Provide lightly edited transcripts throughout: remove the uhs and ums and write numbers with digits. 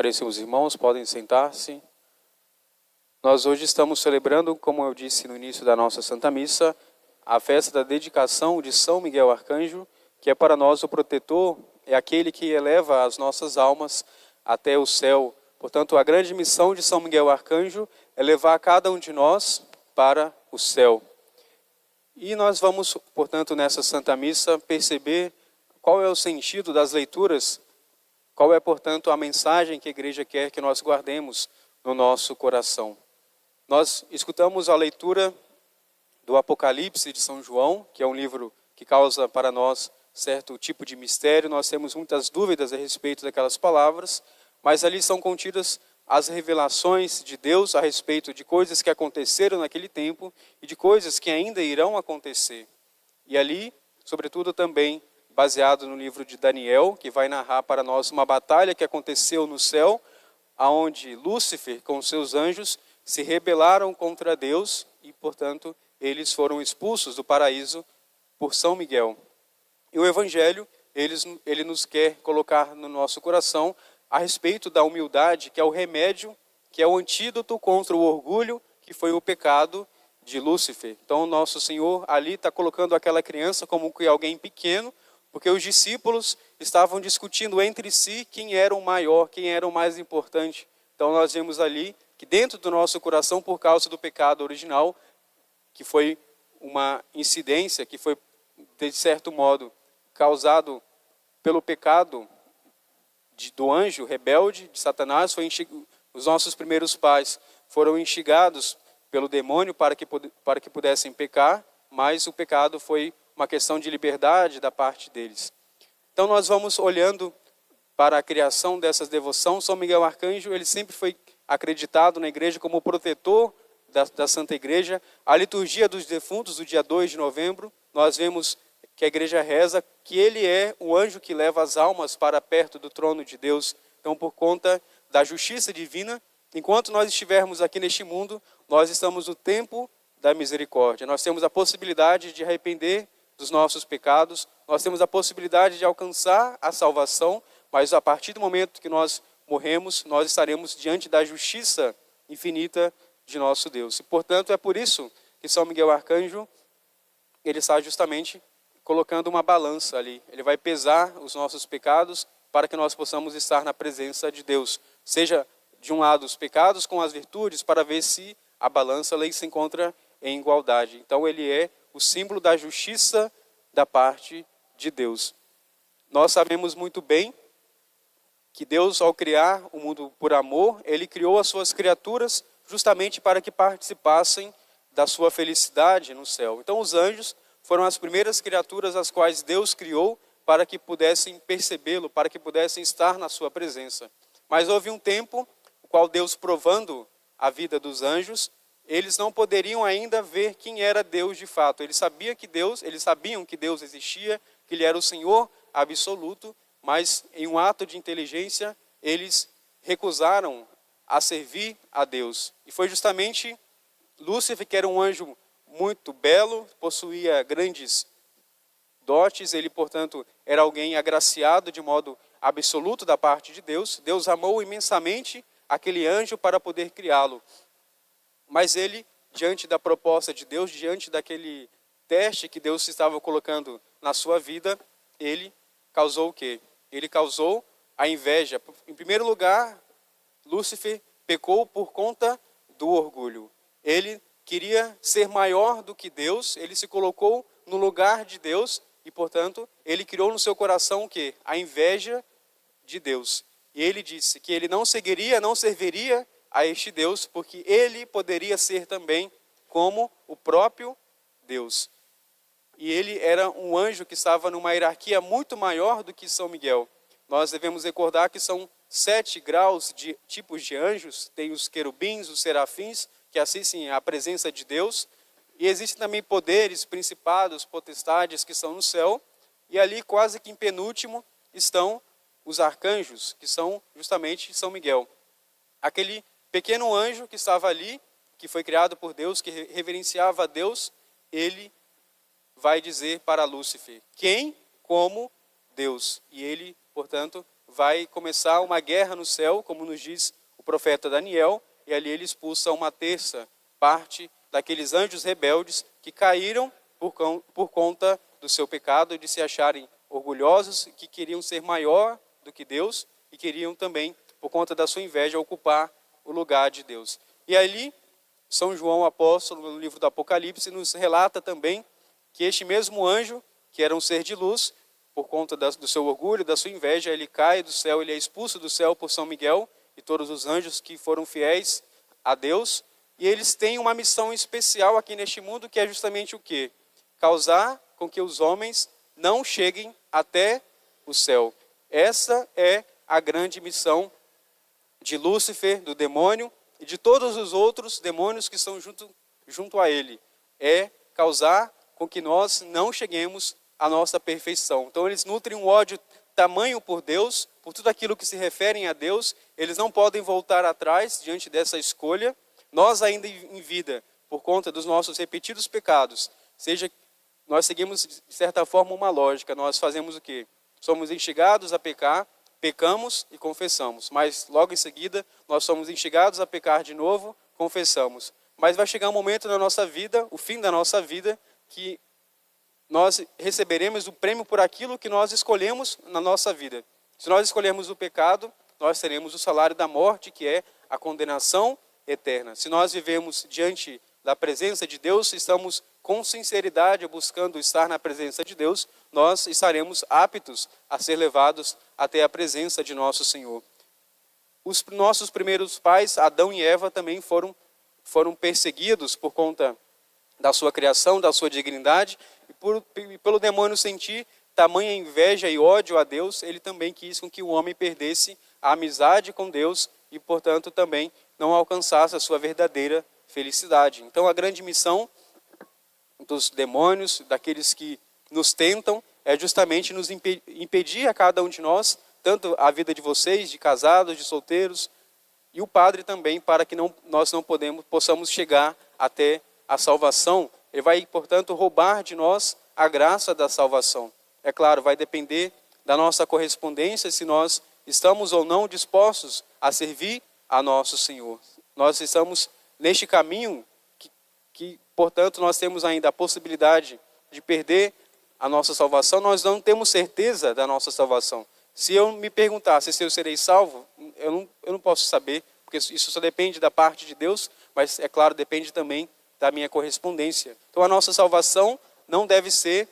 Caríssimos irmãos, podem sentar-se. Nós hoje estamos celebrando, como eu disse no início da nossa Santa Missa, a festa da dedicação de São Miguel Arcanjo, que é para nós o protetor, é aquele que eleva as nossas almas até o céu. Portanto, a grande missão de São Miguel Arcanjo é levar cada um de nós para o céu. E nós vamos, portanto, nessa Santa Missa, perceber qual é o sentido das leituras, qual é, portanto, a mensagem que a Igreja quer que nós guardemos no nosso coração. Nós escutamos a leitura do Apocalipse de São João, que é um livro que causa para nós certo tipo de mistério. Nós temos muitas dúvidas a respeito daquelas palavras, mas ali são contidas as revelações de Deus a respeito de coisas que aconteceram naquele tempo e de coisas que ainda irão acontecer. E ali, sobretudo também, baseado no livro de Daniel, que vai narrar para nós uma batalha que aconteceu no céu, aonde Lúcifer com seus anjos se rebelaram contra Deus e, portanto, eles foram expulsos do paraíso por São Miguel. E o Evangelho, ele nos quer colocar no nosso coração a respeito da humildade, que é o remédio, que é o antídoto contra o orgulho, que foi o pecado de Lúcifer. Então, nosso Senhor ali está colocando aquela criança como que alguém pequeno, porque os discípulos estavam discutindo entre si quem era o maior, quem era o mais importante. Então nós vemos ali que dentro do nosso coração, por causa do pecado original, que foi uma incidência, que foi, de certo modo, causado pelo pecado do anjo rebelde, de Satanás, os nossos primeiros pais foram instigados pelo demônio para que pudessem pecar, mas o pecado foi uma questão de liberdade da parte deles. Então nós vamos olhando para a criação dessas devoções. São Miguel Arcanjo, ele sempre foi acreditado na igreja como protetor da Santa Igreja. A liturgia dos defuntos, do dia 2 de novembro, nós vemos que a igreja reza que ele é o anjo que leva as almas para perto do trono de Deus. Então, por conta da justiça divina, enquanto nós estivermos aqui neste mundo, nós estamos no tempo da misericórdia. Nós temos a possibilidade de arrepender dos nossos pecados, nós temos a possibilidade de alcançar a salvação, mas a partir do momento que nós morremos, nós estaremos diante da justiça infinita de nosso Deus. E, portanto, é por isso que São Miguel Arcanjo, ele está justamente colocando uma balança ali. Ele vai pesar os nossos pecados para que nós possamos estar na presença de Deus. Seja, de um lado, os pecados com as virtudes, para ver se a balança ali se encontra em igualdade. Então, ele é o símbolo da justiça da parte de Deus. Nós sabemos muito bem que Deus, ao criar o mundo por amor, ele criou as suas criaturas justamente para que participassem da sua felicidade no céu. Então os anjos foram as primeiras criaturas as quais Deus criou para que pudessem percebê-lo, para que pudessem estar na sua presença. Mas houve um tempo, o qual Deus, provando a vida dos anjos, eles não poderiam ainda ver quem era Deus de fato. Eles sabiam que Deus existia, que Ele era o Senhor absoluto, mas em um ato de inteligência, eles recusaram a servir a Deus. E foi justamente Lúcifer, que era um anjo muito belo, possuía grandes dotes, ele, portanto, era alguém agraciado de modo absoluto da parte de Deus. Deus amou imensamente aquele anjo para poder criá-lo. Mas ele, diante da proposta de Deus, diante daquele teste que Deus estava colocando na sua vida, ele causou o quê? Ele causou a inveja. Em primeiro lugar, Lúcifer pecou por conta do orgulho. Ele queria ser maior do que Deus, ele se colocou no lugar de Deus e, portanto, ele criou no seu coração o quê? A inveja de Deus. E ele disse que ele não seguiria, não serviria a este Deus, porque ele poderia ser também como o próprio Deus. E ele era um anjo que estava numa hierarquia muito maior do que São Miguel. Nós devemos recordar que são 7 graus de tipos de anjos. Tem os querubins, os serafins, que assistem à presença de Deus. E existem também poderes, principados, potestades que estão no céu. E ali, quase que em penúltimo, estão os arcanjos, que são justamente São Miguel. Aquele pequeno anjo que estava ali, que foi criado por Deus, que reverenciava a Deus, ele vai dizer para Lúcifer: quem como Deus? E ele, portanto, vai começar uma guerra no céu, como nos diz o profeta Daniel, e ali ele expulsa uma terça parte daqueles anjos rebeldes que caíram por conta do seu pecado, de se acharem orgulhosos, que queriam ser maior do que Deus e queriam também, por conta da sua inveja, ocupar o lugar de Deus. E ali, São João apóstolo, no livro do Apocalipse, nos relata também que este mesmo anjo, que era um ser de luz, por conta do seu orgulho, da sua inveja, ele cai do céu, ele é expulso do céu por São Miguel e todos os anjos que foram fiéis a Deus. E eles têm uma missão especial aqui neste mundo, que é justamente o quê? Causar com que os homens não cheguem até o céu. Essa é a grande missão de Lúcifer, do demônio, e de todos os outros demônios que estão junto a ele. É causar com que nós não cheguemos à nossa perfeição. Então eles nutrem um ódio tamanho por Deus, por tudo aquilo que se referem a Deus. Eles não podem voltar atrás diante dessa escolha. Nós ainda em vida, por conta dos nossos repetidos pecados, nós seguimos de certa forma uma lógica. Nós fazemos o quê? Somos instigados a pecar, pecamos e confessamos. Mas logo em seguida, nós somos instigados a pecar de novo, confessamos. Mas vai chegar um momento na nossa vida, o fim da nossa vida, que nós receberemos o prêmio por aquilo que nós escolhemos na nossa vida. Se nós escolhermos o pecado, nós teremos o salário da morte, que é a condenação eterna. Se nós vivemos diante da presença de Deus, estamos com sinceridade buscando estar na presença de Deus, nós estaremos aptos a ser levados até a presença de nosso Senhor. Os nossos primeiros pais, Adão e Eva, também foram perseguidos por conta da sua criação, da sua dignidade, e pelo demônio sentir tamanha inveja e ódio a Deus, ele também quis com que o homem perdesse a amizade com Deus e, portanto, também não alcançasse a sua verdadeira felicidade. Então, a grande missão dos demônios, daqueles que nos tentam, é justamente nos impedir a cada um de nós, tanto a vida de vocês, de casados, de solteiros, e o padre também, para que nós não possamos chegar até a salvação. Ele vai, portanto, roubar de nós a graça da salvação. É claro, vai depender da nossa correspondência, se nós estamos ou não dispostos a servir a nosso Senhor. Nós estamos neste caminho que, portanto, nós temos ainda a possibilidade de perder a nossa salvação. Nós não temos certeza da nossa salvação. Se eu me perguntasse se eu serei salvo, eu não posso saber, porque isso só depende da parte de Deus, mas, é claro, depende também da minha correspondência. Então, a nossa salvação não deve ser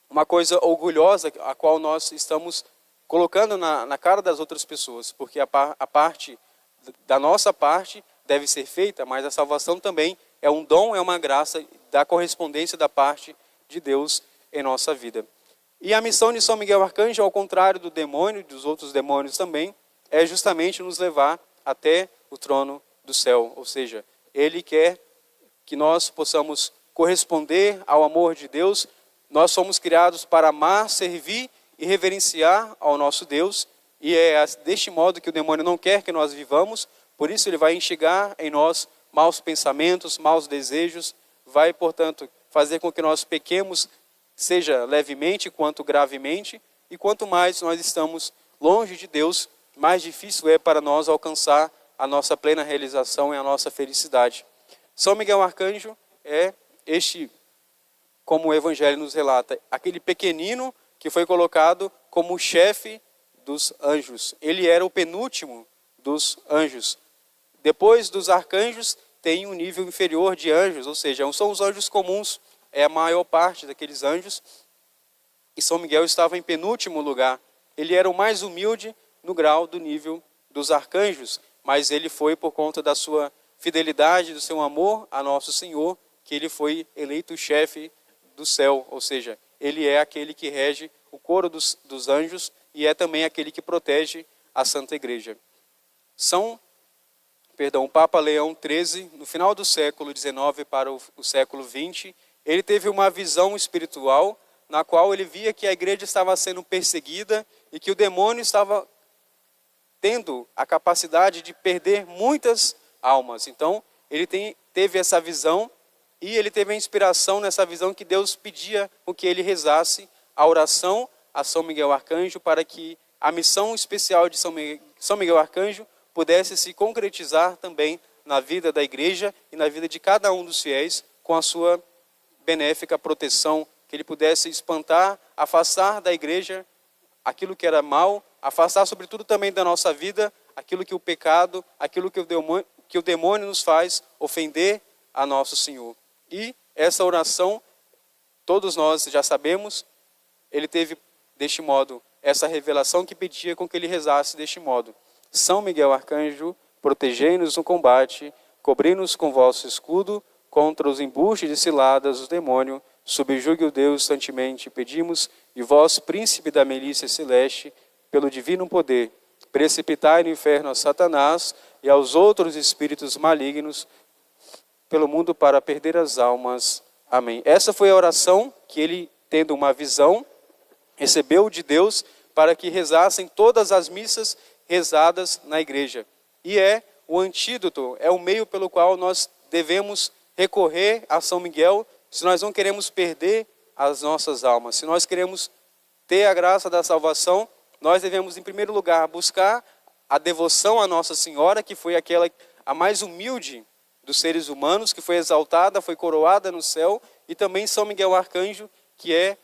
uma coisa orgulhosa, a qual nós estamos colocando na cara das outras pessoas, porque a parte da nossa parte deve ser feita, mas a salvação também é um dom, é uma graça da correspondência da parte de Deus em nossa vida. E a missão de São Miguel Arcanjo, ao contrário do demônio e dos outros demônios também, é justamente nos levar até o trono do céu. Ou seja, ele quer que nós possamos corresponder ao amor de Deus. Nós somos criados para amar, servir e reverenciar ao nosso Deus. E é deste modo que o demônio não quer que nós vivamos. Por isso ele vai instigar em nós maus pensamentos, maus desejos. Vai, portanto, fazer com que nós pequemos, seja levemente quanto gravemente. E quanto mais nós estamos longe de Deus, mais difícil é para nós alcançar a nossa plena realização e a nossa felicidade. São Miguel Arcanjo é como o Evangelho nos relata, aquele pequenino que foi colocado como chefe dos anjos. Ele era o penúltimo dos anjos. Depois dos arcanjos, tem um nível inferior de anjos, ou seja, são os anjos comuns, é a maior parte daqueles anjos. E São Miguel estava em penúltimo lugar. Ele era o mais humilde no grau do nível dos arcanjos, mas ele foi por conta da sua fidelidade, do seu amor a nosso Senhor, que ele foi eleito chefe do céu, ou seja, ele é aquele que rege o coro dos anjos e é também aquele que protege a Santa Igreja. O Papa Leão XIII, no final do século XIX para o século XX, ele teve uma visão espiritual na qual ele via que a igreja estava sendo perseguida e que o demônio estava tendo a capacidade de perder muitas almas. Então, ele teve essa visão e ele teve a inspiração nessa visão que Deus pedia com que ele rezasse a oração a São Miguel Arcanjo para que a missão especial de São Miguel Arcanjo pudesse se concretizar também na vida da igreja e na vida de cada um dos fiéis, com a sua benéfica proteção, que ele pudesse espantar, afastar da igreja aquilo que era mal, afastar sobretudo também da nossa vida aquilo que o pecado, aquilo que o demônio nos faz ofender a nosso Senhor. E essa oração, todos nós já sabemos, ele teve deste modo essa revelação que pedia com que ele rezasse deste modo: São Miguel Arcanjo, protegei-nos no combate, cobri-nos com vosso escudo, contra os embustes de ciladas do demônio, subjugue o Deus santemente, pedimos, e vós, príncipe da milícia celeste, pelo divino poder, precipitai no inferno a Satanás e aos outros espíritos malignos pelo mundo para perder as almas. Amém. Essa foi a oração que ele, tendo uma visão, recebeu de Deus para que rezassem todas as missas rezadas na igreja. E é o antídoto, é o meio pelo qual nós devemos recorrer a São Miguel se nós não queremos perder as nossas almas. Se nós queremos ter a graça da salvação, nós devemos, em primeiro lugar, buscar a devoção à Nossa Senhora, que foi aquela a mais humilde dos seres humanos, que foi exaltada, foi coroada no céu, e também São Miguel Arcanjo, que é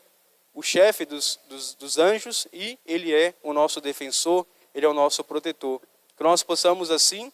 o chefe dos anjos, e ele é o nosso defensor, ele é o nosso protetor. Que nós possamos assim,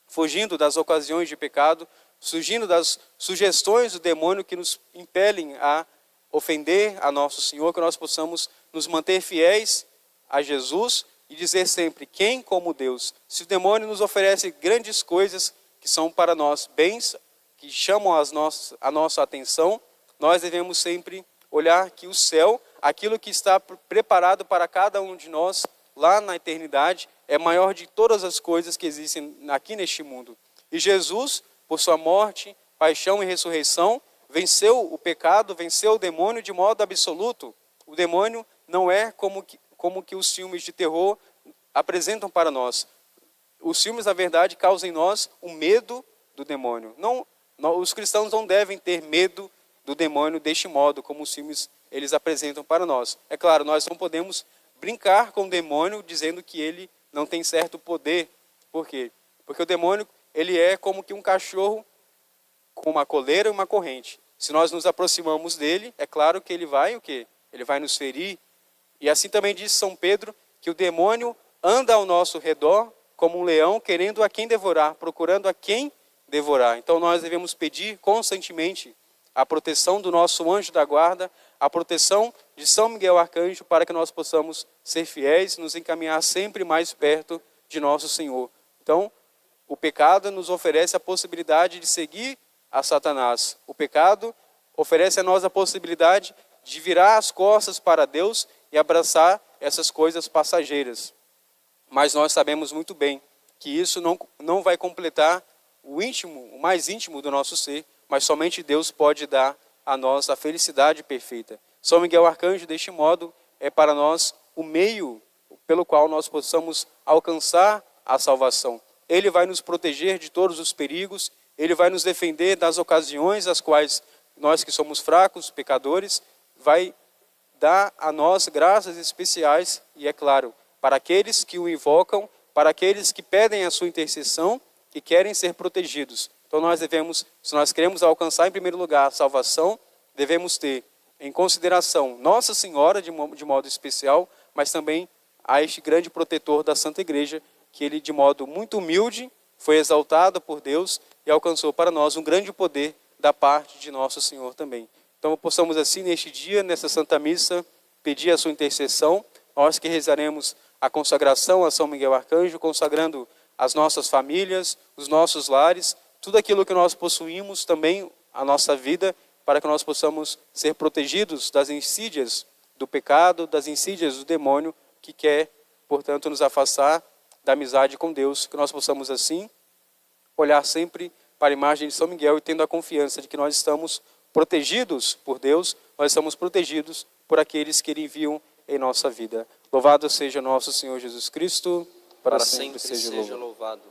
fugindo das ocasiões de pecado, fugindo das sugestões do demônio que nos impelem a ofender a nosso Senhor, que nós possamos nos manter fiéis a Jesus e dizer sempre: quem como Deus? Se o demônio nos oferece grandes coisas que são para nós bens, que chamam a nossa atenção, nós devemos sempre olhar que o céu, aquilo que está preparado para cada um de nós lá na eternidade, é maior de todas as coisas que existem aqui neste mundo. E Jesus, por sua morte, paixão e ressurreição, venceu o pecado, venceu o demônio de modo absoluto. O demônio não é como que os filmes de terror apresentam para nós. Os filmes, na verdade, causam em nós o medo do demônio. Os cristãos não devem ter medo do demônio deste modo, como os filmes eles apresentam para nós. É claro, nós não podemos brincar com o demônio dizendo que ele não tem certo poder. Por quê? Porque o demônio, ele é como que um cachorro com uma coleira e uma corrente. Se nós nos aproximamos dele, é claro que ele vai o quê? Ele vai nos ferir. E assim também diz São Pedro, que o demônio anda ao nosso redor como um leão, querendo a quem devorar, procurando a quem devorar. Então nós devemos pedir constantemente a proteção do nosso anjo da guarda, a proteção de São Miguel Arcanjo, para que nós possamos ser fiéis e nos encaminhar sempre mais perto de nosso Senhor. Então, o pecado nos oferece a possibilidade de seguir a Satanás. O pecado oferece a nós a possibilidade de virar as costas para Deus e abraçar essas coisas passageiras. Mas nós sabemos muito bem que isso não vai completar o íntimo, o mais íntimo do nosso ser, mas somente Deus pode dar a nós a felicidade perfeita. São Miguel Arcanjo, deste modo, é para nós o meio pelo qual nós possamos alcançar a salvação. Ele vai nos proteger de todos os perigos, ele vai nos defender das ocasiões às quais nós que somos fracos, pecadores, vai dar a nós graças especiais, e é claro, para aqueles que o invocam, para aqueles que pedem a sua intercessão e querem ser protegidos. Então nós devemos, se nós queremos alcançar em primeiro lugar a salvação, devemos ter em consideração Nossa Senhora de modo especial, mas também a este grande protetor da Santa Igreja, que ele de modo muito humilde foi exaltado por Deus e alcançou para nós um grande poder da parte de nosso Senhor também. Então possamos assim neste dia, nessa Santa Missa, pedir a sua intercessão, nós que rezaremos a consagração a São Miguel Arcanjo, consagrando as nossas famílias, os nossos lares, tudo aquilo que nós possuímos, também a nossa vida, para que nós possamos ser protegidos das insídias do pecado, das insídias do demônio, que quer, portanto, nos afastar da amizade com Deus, que nós possamos assim olhar sempre para a imagem de São Miguel e tendo a confiança de que nós estamos protegidos por Deus, nós estamos protegidos por aqueles que Ele enviam em nossa vida. Louvado seja nosso Senhor Jesus Cristo, para sempre seja louvado.